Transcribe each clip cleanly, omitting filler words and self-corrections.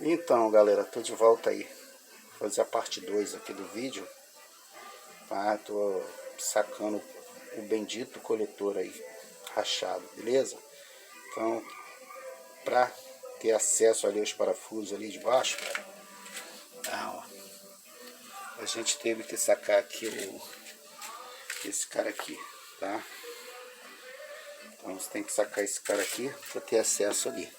Então, galera, tô de volta aí. Vou fazer a parte 2 aqui do vídeo. Tá? Tô sacando o bendito coletor aí, rachado, beleza? Então, pra ter acesso ali aos parafusos ali de baixo, tá, ó, a gente teve que sacar aqui esse cara aqui, tá? Então você tem que sacar esse cara aqui para ter acesso ali.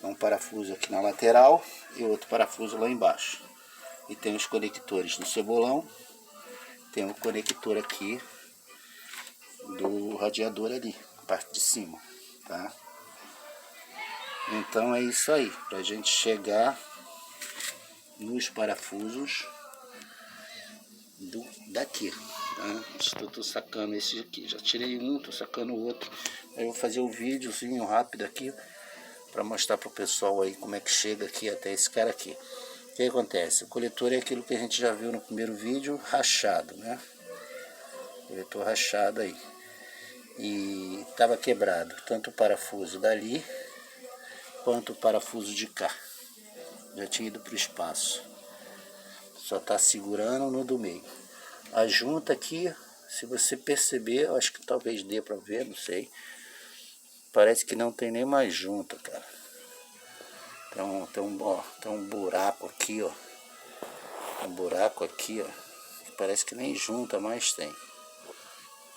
Um parafuso aqui na lateral e outro parafuso lá embaixo. E tem os conectores do cebolão. Tem um conector aqui do radiador ali, parte de cima, tá? Então é isso aí, pra gente chegar nos parafusos daqui, tá? Estou sacando esse aqui, já tirei um, tô sacando o outro. Aí eu vou fazer um videozinho rápido aqui para mostrar pro pessoal aí como é que chega aqui até esse cara aqui. O que acontece? O coletor é aquilo que a gente já viu no primeiro vídeo, rachado, né? Coletor rachado aí. E estava quebrado tanto o parafuso dali quanto o parafuso de cá. Já tinha ido para o espaço. Só está segurando no do meio. A junta aqui, se você perceber, eu acho que talvez dê para ver, não sei. Parece que não tem nem mais junta, cara. Tem um buraco aqui, ó. Um buraco aqui, ó. Que parece que nem junta mais tem.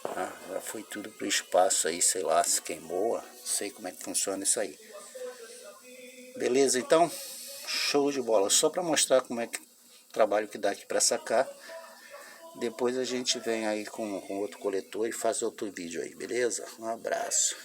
Ah, já foi tudo pro espaço aí, sei lá, se queimou. Não sei como é que funciona isso aí. Beleza, então? Show de bola. Só para mostrar como é que trabalho que dá aqui para sacar. Depois a gente vem aí com outro coletor e faz outro vídeo aí, beleza? Um abraço.